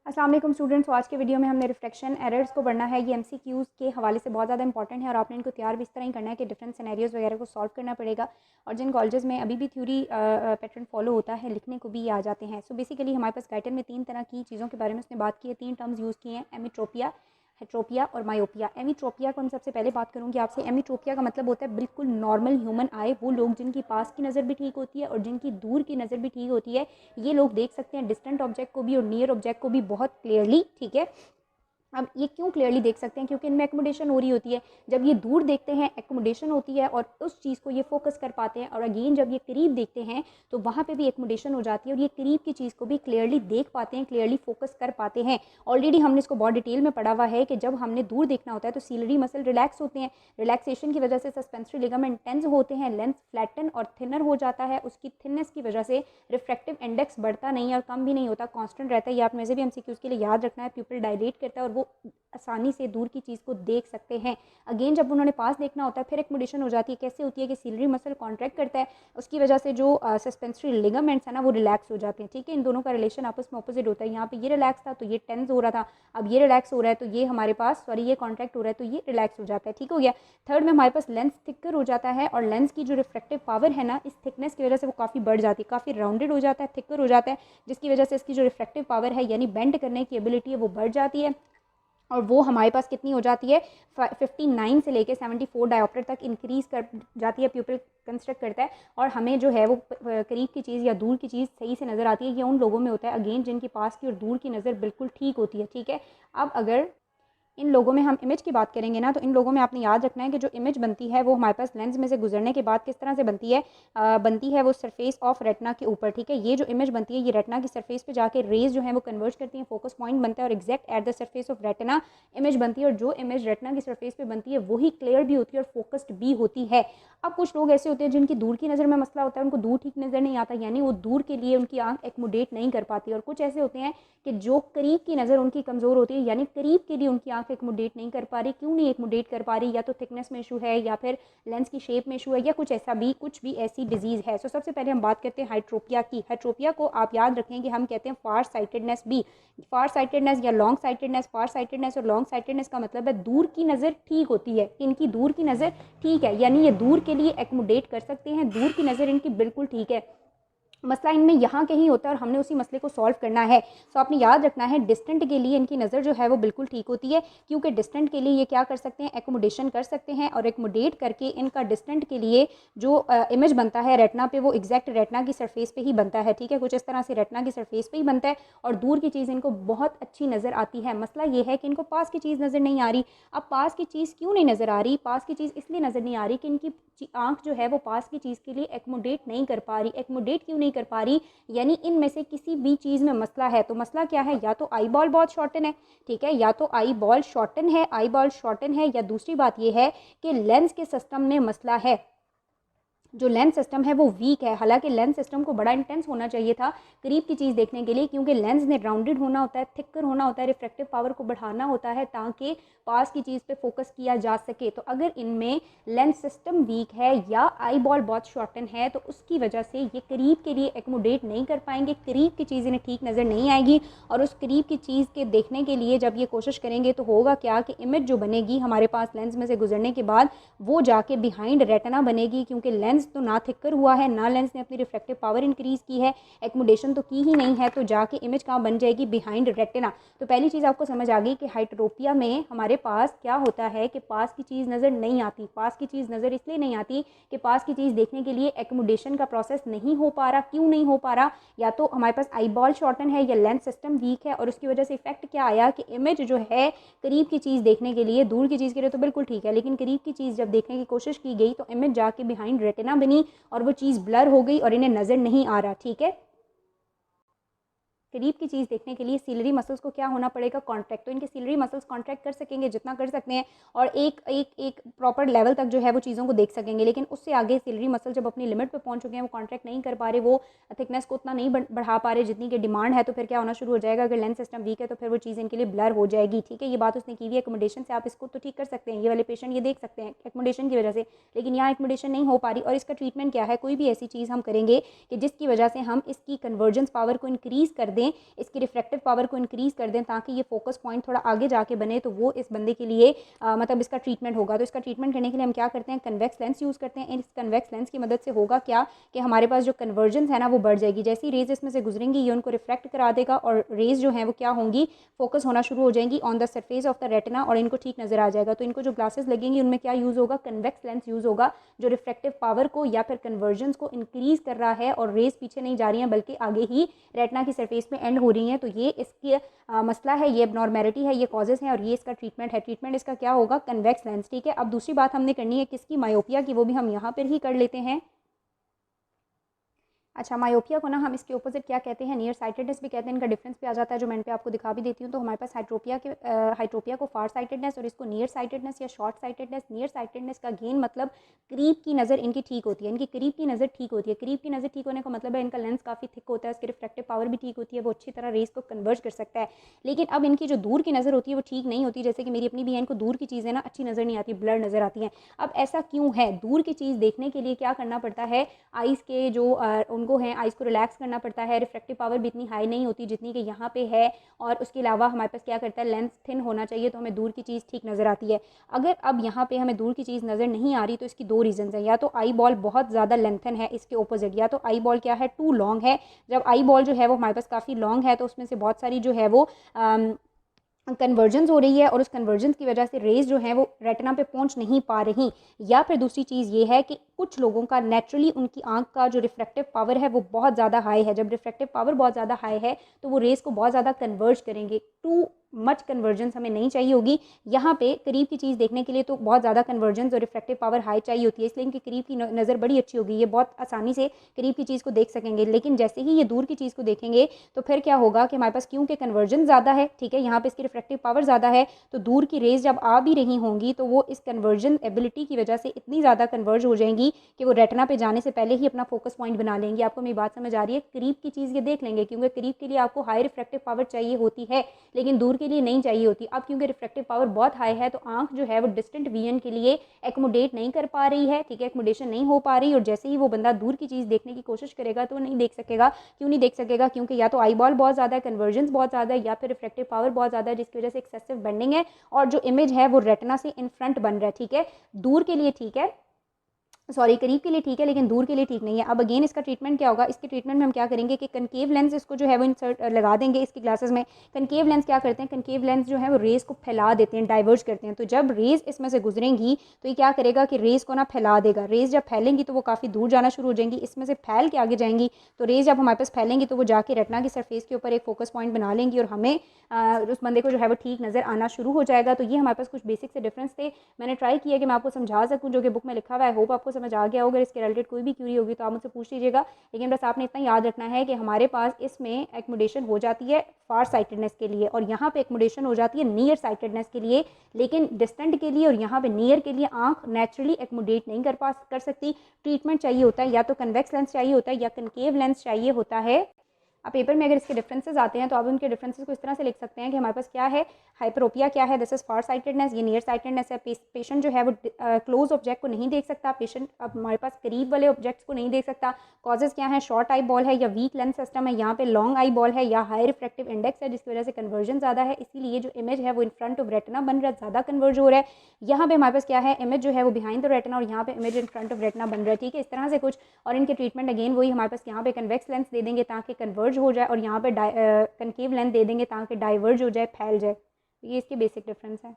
अस्सलाम वालेकुम स्टूडेंट्स। तो आज के वीडियो में हमने रिफ्लेक्शन एरर्स को पढ़ना है। ये एमसीक्यूज़ के हवाले से बहुत ज़्यादा इंपॉर्टेंट है और आपने इनको तैयार भी इस तरह ही करना है कि डिफरेंट सिनेरियोज़ वगैरह को सॉल्व करना पड़ेगा। और जिन कॉलेजेस में अभी भी थ्योरी पैटर्न फॉलो होता है, लिखने को भी ये आ जाते हैं। सो बेसिकली हमारे पास गाइटन में 3 तरह की चीज़ों के बारे में उसने बात की है, 3 टर्म्स यूज़ किए हैं, एमीट्रोपिया, हेट्रोपिया और मायोपिया। एमीट्रोपिया को मैं सबसे पहले बात करूँगी आपसे। एमीट्रोपिया का मतलब होता है बिल्कुल नॉर्मल ह्यूमन आई, वो लोग जिनकी पास की नज़र भी ठीक होती है और जिनकी दूर की नज़र भी ठीक होती है, ये लोग देख सकते हैं डिस्टेंट ऑब्जेक्ट को भी और नियर ऑब्जेक्ट को भी बहुत क्लियरली। ठीक है, अब ये क्यों क्लियरली देख सकते हैं? क्योंकि इनमें एकोमोडेशन हो रही होती है। जब ये दूर देखते हैं एकोमोडेशन होती है और उस चीज़ को ये फोकस कर पाते हैं, और अगेन जब ये करीब देखते हैं तो वहाँ पे भी एकोमोडेशन हो जाती है और ये करीब की चीज़ को भी क्लियरली देख पाते हैं, क्लियरली फोकस कर पाते हैं। ऑलरेडी हमने इसको बहुत डिटेल में पढ़ा हुआ है कि जब हमने दूर देखना होता है तो सीलरी मसल रिलैक्स होते हैं, रिलैक्सेशन की वजह से सस्पेंसरी लिगामेंट टेंस होते हैं, लेंस फ्लैटन और थिनर हो जाता है। उसकी थिननेस की वजह से रिफ्रैक्टिव इंडेक्स बढ़ता नहीं है और कम भी नहीं होता, कांस्टेंट रहता है। ये आप में से भी एमसीक्यूज़ के लिए याद रखना है। प्यूपिल डायलेट करता है और वो आसानी से दूर की चीज़ को देख सकते हैं। अगेन जब उन्होंने पास देखना होता है फिर एकोमोडेशन हो जाती है। कैसे होती है कि सीलरी मसल कॉन्ट्रैक्ट करता है, उसकी वजह से जो सस्पेंसरी लिगामेंट्स है ना वो रिलैक्स हो जाते हैं। ठीक है, इन दोनों का रिलेशन आपस में ऑपोजिट होता है। यहाँ पे ये रिलैक्स था तो ये टेंस हो रहा था, अब ये रिलैक्स हो रहा है तो ये हमारे पास ये कॉन्ट्रैक्ट हो रहा है तो ये रिलैक्स हो जाता है। ठीक हो गया। थर्ड में हमारे पास लेंस थिकर हो जाता है और लेंस की जो रिफ्रैक्टिव पावर है ना, इस थिकनेस की वजह से वो काफ़ी बढ़ जाती है, काफ़ी राउंडेड हो जाता है, थिकर हो जाता है, जिसकी वजह से इसकी जो रिफ्रैक्टिव पावर है यानी बेंड करने की एबिलिटी है वो बढ़ जाती है। और वो हमारे पास कितनी हो जाती है, 59 से लेके 74 डायोप्टर तक इंक्रीज़ कर जाती है। प्यूपिल कंस्ट्रक्ट करता है और हमें जो है वो करीब की चीज़ या दूर की चीज़ सही से नज़र आती है। ये उन लोगों में होता है अगेन जिनकी पास की और दूर की नज़र बिल्कुल ठीक होती है। ठीक है, अब अगर इन लोगों में हम इमेज की बात करेंगे ना, तो इन लोगों में आपने याद रखना है कि जो इमेज बनती है वो हमारे पास लेंस में से गुजरने के बाद किस तरह से बनती है। बनती है वो सरफेस ऑफ रेटना के ऊपर। ठीक है, ये जो इमेज बनती है ये रेटना की सरफेस पे जाके रेज जो है वो कन्वर्ज करती हैं, फोकस पॉइंट बनता है और exact at the surface of रेटना image बनती है। और जो इमेज रेटना की सरफेस पे बनती है वही क्लियर भी होती है और फोकस्ड भी होती है। अब कुछ लोग ऐसे होते हैं जिनकी दूर की नज़र में मसला होता है, उनको दूर ठीक नज़र नहीं आता, यानी वो दूर के लिए उनकी आंख एकोमोडेट नहीं कर पाती। और कुछ ऐसे होते हैं कि जो करीब की नज़र उनकी कमज़ोर होती है, यानी करीब के लिए उनकी आंख एकोमोडेट नहीं कर पा रही। क्यों नहीं एकोमोडेट कर पा रही? या तो थिकनेस में इशू है या फिर लेंस की शेप में इशू है या कुछ ऐसा भी, कुछ भी ऐसी डिजीज़ है। सो सबसे पहले हम बात करते हैं हाइट्रोपिया की। हाइट्रोपिया को आप याद रखें कि हम कहते हैं फार साइटेडनेस भी। फार साइटेडनेस या लॉन्ग साइटेडनेस, फार साइटेडनेस और लॉन्ग साइटेडनेस का मतलब है दूर की नज़र ठीक होती है, इनकी दूर की नज़र ठीक है, यानी ये दूर के लिए एकोमोडेट कर सकते हैं, दूर की नज़र इनकी बिल्कुल ठीक है। मसला इनमें यहाँ कहीं होता है और हमने उसी मसले को सॉल्व करना है। सो आपने याद रखना है डिस्टेंट के लिए इनकी नज़र जो है वो बिल्कुल ठीक होती है, क्योंकि डिस्टेंट के लिए ये क्या कर सकते हैं, एकोमोडेशन कर सकते हैं और एकोमोडेट करके इनका डिस्टेंट के लिए जो इमेज बनता है रेटना पे वो एग्जैक्ट रेटना की सरफेस पे ही बनता है। ठीक है, कुछ इस तरह से रेटना की सरफेस पे ही बनता है और दूर की चीज़ इनको बहुत अच्छी नज़र आती है। मसला ये है कि इनको पास की चीज़ नज़र नहीं आ रही। अब पास की चीज़ क्यों नहीं नज़र आ रही? पास की चीज़ इसलिए नज़र नहीं आ रही कि इनकी आंख जो है वो पास की चीज़ के लिए एकोमोडेट नहीं कर पा रही। एकोमोडेट क्यों नहीं कर पा रही? यानी इनमें से किसी भी चीज़ में मसला है। तो मसला क्या है? या तो आई बॉल बहुत शॉर्टन है, ठीक है, या तो आई बॉल शॉर्टन है, आई बॉल शॉर्टन है, या दूसरी बात यह है कि लेंस के सिस्टम में मसला है, जो लेंस सिस्टम है वो वीक है। हालांकि लेंस सिस्टम को बड़ा इंटेंस होना चाहिए था करीब की चीज़ देखने के लिए, क्योंकि लेंस ने राउंडेड होना होता है, थिकर होना होता है, रिफ्रैक्टिव पावर को बढ़ाना होता है ताकि पास की चीज़ पे फोकस किया जा सके। तो अगर इनमें लेंस सिस्टम वीक है या आई बॉल बहुत शॉर्टन है तो उसकी वजह से ये करीब के लिए एकोमोडेट नहीं कर पाएंगे, करीब की चीज़ इन्हें ठीक नज़र नहीं आएगी। और उस करीब की चीज़ के देखने के लिए जब ये कोशिश करेंगे तो होगा क्या कि इमेज जो बनेगी हमारे पास लेंस में से गुजरने के बाद वो जाके बिहाइंड रेटिना बनेगी, क्योंकि लेंस तो ना थिकर हुआ है ना लेंस ने अपनी रिफ्रैक्टिव पावर इंक्रीज़ की है, एकोमोडेशन तो की ही नहीं है, तो जाके इमेज कहाँ बन जाएगी? Behind retina. तो पहली चीज़ आपको समझ आ गई कि हाइट्रोपिया में हमारे पास क्या होता है कि पास की चीज़ नज़र नहीं आती। पास की चीज़ नज़र इसलिए नहीं आती कि पास की चीज़ देखने के लिए एकोमोडेशन का प्रोसेस नहीं हो पा रहा। क्यों नहीं हो पा रहा? या तो हमारे पास आई बॉल शॉर्टन है या लेंस सिस्टम वीक है, और उसकी वजह से इफेक्ट क्या आया कि इमेज जो है करीब की चीज़ देखने के लिए, दूर की चीज़ के लिए तो बिल्कुल ठीक है, लेकिन करीब की चीज़ जब देखने की कोशिश की गई तो इमेज जाके बिहाइंड रेटिना बनी और वो चीज़ ब्लर हो गई और इन्हें नज़र नहीं आ रहा। ठीक है, करीब की चीज़ देखने के लिए सीलरी मसल्स को क्या होना पड़ेगा? कॉन्ट्रैक्ट। तो इनके सीलरी मसल्स कॉन्ट्रैक्ट कर सकेंगे जितना कर सकते हैं और एक एक एक प्रॉपर लेवल तक जो है वो चीज़ों को देख सकेंगे, लेकिन उससे आगे सीलरी मसल जब अपनी लिमिट पे पहुंच चुके हैं, वो कॉन्ट्रैक्ट नहीं कर पा रहे, वो थिकनेस को उतना नहीं बढ़ा पा रहे जितनी की डिमांड है, तो फिर क्या होना शुरू हो जाएगा? अगर लेंस सिस्टम वीक है तो फिर वो चीज़ इनके लिए ब्लर हो जाएगी। ठीक है, ये बात उसने की हुई एकोमोडेशन से, आप इसको तो ठीक कर सकते हैं, ये वाले पेशेंट ये देख सकते हैं एकोमोडेशन की वजह से, लेकिन यहाँ एकोमोडेशन नहीं हो पा रही। और इसका ट्रीटमेंट क्या है? कोई भी ऐसी चीज़ हम करेंगे कि जिसकी वजह से हम इसकी कन्वर्जेंस पावर को इंक्रीज़ कर दें, इसकी रिफ्रैक्टिव पावर को इंक्रीज़ कर दें ताकि ये फोकस पॉइंट थोड़ा आगे जाके बने, तो वो इस बंदे के लिए मतलब इसका ट्रीटमेंट होगा। तो इसका ट्रीटमेंट करने के लिए हम क्या करते हैं, कन्वेक्स लेंस यूज़ करते हैं। इस कन्वेक्स लेंस की मदद से होगा क्या कि हमारे पास जो कन्वर्जेंस है ना वो बढ़ जाएगी। जैसी रेज इसमें से गुजरेंगी ये उनको रिफ्रैक्ट करा देगा और रेज जो है वो क्या होंगी, फोकस होना शुरू हो जाएंगी on the surface of the retina और इनको ठीक नजर आ जाएगा। तो इनको जो ग्लासेस लगेंगी उनमें क्या यूज़ होगा, कन्वेक्स लेंस यूज़ होगा, जो रिफ्रैक्टिव पावर को या फिर कन्वर्जेंस को इंक्रीज़ कर रहा है और रेज पीछे नहीं जा रही हैं बल्कि आगे ही रेटिना की सरफेस में एंड हो रही हैं। तो ये इसकी मसला है, ये एबनॉर्मेलिटी है, ये कॉजेज़ हैं और ये इसका ट्रीटमेंट है। ट्रीटमेंट इसका क्या होगा, कन्वेक्स लेंस। ठीक है, अब दूसरी बात हमने करनी है किसकी, मायोपिया की, वो भी हम यहाँ पर ही कर लेते हैं। अच्छा, मायोपिया को ना हम इसके ऑपोजिट क्या कहते हैं, नियर साइटेडनेस भी कहते हैं। इनका डिफरेंस भी आ जाता है जो मैं पे आपको दिखा भी देती हूँ। तो हमारे पास हाइट्रोपिया को फार साइटेडनेस और इसको नियर साइटेडनेस या शॉर्ट साइटेडनेस। नियर साइटेडनेस का गेन मतलब करीब की नज़र इनकी ठीक होती है, इनकी करीब की नज़र ठीक होती है। करीब की नज़र ठीक होने का मतलब है इनका लेंस काफ़ी थिक होता है, उसकी रिफ्रैक्टिव पावर भी ठीक होती है, वो अच्छी तरह रेस को कन्वर्ज कर सकता है। लेकिन अब इनकी जो दूर की नज़र होती है वो ठीक नहीं होती। जैसे कि मेरी अपनी भी है, इनको दूर की चीज़ें ना अच्छी नज़र नहीं आती, ब्लर नज़र आती हैं। अब ऐसा क्यों है, दूर की चीज़ देखने के लिए क्या करना पड़ता है, आइज़ के जो उनको हैं आइज़ को रिलैक्स करना पड़ता है। रिफ्रैक्टिव पावर भी इतनी हाई नहीं होती जितनी कि यहाँ पे है और उसके अलावा हमारे पास क्या करता है, लेंस थिन होना चाहिए तो हमें दूर की चीज़ ठीक नज़र आती है। अगर अब यहाँ पे हमें दूर की चीज़ नज़र नहीं आ रही तो इसकी दो रीज़न्स हैं, या तो आई बॉल बहुत ज़्यादा लेंथन है इसके ऑपोजिट, या तो आई बॉल क्या है, टू लॉन्ग है। जब आई बॉल जो है वो हमारे पास काफ़ी लॉन्ग है तो उसमें से बहुत सारी जो है वो कन्वर्जेंस हो रही है और उस कन्वर्जेंस की वजह से रेज जो है वो रेटिना पे पहुंच नहीं पा रही। या फिर दूसरी चीज़ ये है कि कुछ लोगों का नेचुरली उनकी आंख का जो रिफ्रैक्टिव पावर है वो बहुत ज़्यादा हाई है। जब रिफ्रैक्टिव पावर बहुत ज़्यादा हाई है तो वो रेज को बहुत ज़्यादा कन्वर्ज करेंगे। टू मच कन्वर्जेंस हमें नहीं चाहिए होगी। यहाँ पे करीब की चीज़ देखने के लिए तो बहुत ज़्यादा कन्वर्जेंस और रिफ्रैक्टिव पावर हाई चाहिए होती है, इसलिए इनकी करीब की नज़र बड़ी अच्छी होगी, ये बहुत आसानी से करीब की चीज़ को देख सकेंगे। लेकिन जैसे ही ये दूर की चीज़ को देखेंगे तो फिर क्या होगा कि हमारे पास क्योंकि कन्वर्जन ज़्यादा है, ठीक है, यहाँ पे इसकी रिफ्रैक्टिव पावर ज़्यादा है, तो दूर की रेज जब आ भी रही होंगी तो वो इस कन्वर्जन एबिलिटी की वजह से इतनी ज़्यादा कन्वर्ज हो जाएंगी कि वो रेटिना पे जाने से पहले ही अपना फोकस पॉइंट बना लेंगी। आपको मेरी बात समझ आ रही है, करीब की चीज़ ये देख लेंगे क्योंकि करीब के लिए आपको हाई रिफ्रैक्टिव पावर चाहिए होती है लेकिन दूर के लिए नहीं चाहिए होती। अब क्योंकि रिफ्रैक्टिव पावर बहुत हाई है तो आंख जो है वो डिस्टेंट विजन के लिए एकोमोडेट नहीं कर पा रही है, ठीक है, एकोमोडेशन नहीं हो पा रही। और जैसे ही वो बंदा दूर की चीज़ देखने की कोशिश करेगा तो वो नहीं देख सकेगा। क्यों नहीं देख सकेगा, क्योंकि या तो आई बॉल बहुत ज़्यादा है, कन्वर्जेंस बहुत ज़्यादा है, या फिर रिफ्रैक्टिव पावर बहुत ज़्यादा है जिसकी वजह से एक्सेसिव बेंडिंग है और जो इमेज है वो रेटिना से इन फ्रंट बन रहा है। ठीक है, दूर के लिए ठीक है, सॉरी करीब के लिए ठीक है लेकिन दूर के लिए ठीक नहीं है। अब अगेन इसका ट्रीटमेंट क्या होगा, इसके ट्रीटमेंट में हम क्या करेंगे कि कनकेव लेंस इसको जो है वो इंसर्ट लगा देंगे इसकी ग्लासेस में। कनकेव लेंस क्या करते हैं, कनकेव लेंस जो है वो रेज को फैला देते हैं, डाइवर्ज करते हैं। तो जब रेज इसमें से गुजरेंगी तो ये क्या करेगा कि रेज को ना फैला देगा। रेज जब फैलेंगी तो वो काफ़ी दूर जाना शुरू हो जाएंगी, इसमें से फैल के आगे जाएंगी। तो रेज जब हमारे पास फैलेंगी तो वो जाके रेटिना की सरफेस के ऊपर एक फोकस पॉइंट बना लेंगी और हमें उस बंदे को जो है वो ठीक नज़र आना शुरू हो जाएगा। तो ये हमारे पास कुछ बेसिक से डिफरेंस थे, मैंने ट्राई किया कि मैं आपको समझा सकूँ जो कि बुक में लिखा हुआ है। होप आपको समझ आ गया होगा। इसके रिलेटेड कोई भी क्यूरी होगी तो आप मुझसे पूछ लीजिएगा, लेकिन बस आपने इतना याद रखना है कि हमारे पास इसमें एक्मोडेशन हो जाती है फार साइटेडनेस के लिए और यहाँ पे एक्मोडेशन हो जाती है नियर साइटेडनेस के लिए। लेकिन डिस्टेंट के लिए और यहाँ पे नियर के लिए आंख नेचुरली एक्मोडेट नहीं कर सकती। ट्रीटमेंट चाहिए होता है, या तो कन्वेक्स लेंस चाहिए होता है या कनकेव लेंस चाहिए होता है। अब पेपर में अगर इसके डिफरेंसेस आते हैं तो आप उनके डिफरेंसेस को इस तरह से लिख सकते हैं कि हमारे पास क्या है, हाइपरोपिया क्या है, दिस इज फार साइटेडनेस, ये नियर साइटेडनेस है। पेशेंट जो है वो क्लोज ऑब्जेक्ट को नहीं देख सकता, पेशेंट अब हमारे पास करीब वाले ऑब्जेक्ट्स को नहीं देख सकता। कॉजेज क्या है, शॉर्ट आई बॉल है या वीक लेंस सिस्टम है, यहाँ पे लॉन्ग आई बॉल है या हाई रिफ्रैक्टिव इंडेक्स है जिसकी वजह से कन्वर्जन ज़्यादा है, इसीलिए जो इमेज है वो इन फ्रंट ऑफ रेटिना बन रहा है, ज़्यादा कन्वर्ज हो रहा है। यहाँ पे हमारे पास क्या है, इमेज जो है वो बिहाइंड द रेटिना और यहाँ पे image in front of retina बन रहा है। ठीक है, इस तरह से कुछ। और इनके ट्रीटमेंट अगेन वही, हमारे पास यहाँ पे कन्वेक्स लेंस दे देंगे ताकि कन्वर्ज हो जाए और यहाँ पे कनकेव लेंस दे देंगे ताकि डाइवर्ज हो जाए, फैल जाए। ये इसके बेसिक डिफरेंस है।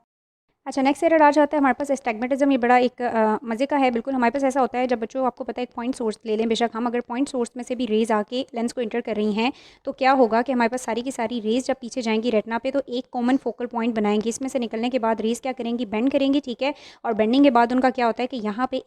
अच्छा, नेक्स्ट एरर आ जाता है हमारे पास एस्टैग्मेटिज्म। ये बड़ा एक मज़े का है बिल्कुल। हमारे पास ऐसा होता है जब बच्चों, आपको पता है, एक पॉइंट सोर्स ले लें, बेशक हम अगर पॉइंट सोर्स में से भी रेज आके लेंस को इंटर कर रही हैं तो क्या होगा कि हमारे पास सारी की सारी रेज जब पीछे जाएंगी रेटिना पे तो एक कॉमन फोकल पॉइंट बनाएंगी। इसमें से निकलने के बाद रेज क्या करेंगी, बेंड करेंगी, ठीक है, और बेंडिंग के बाद उनका क्या होता है कि यहाँ पे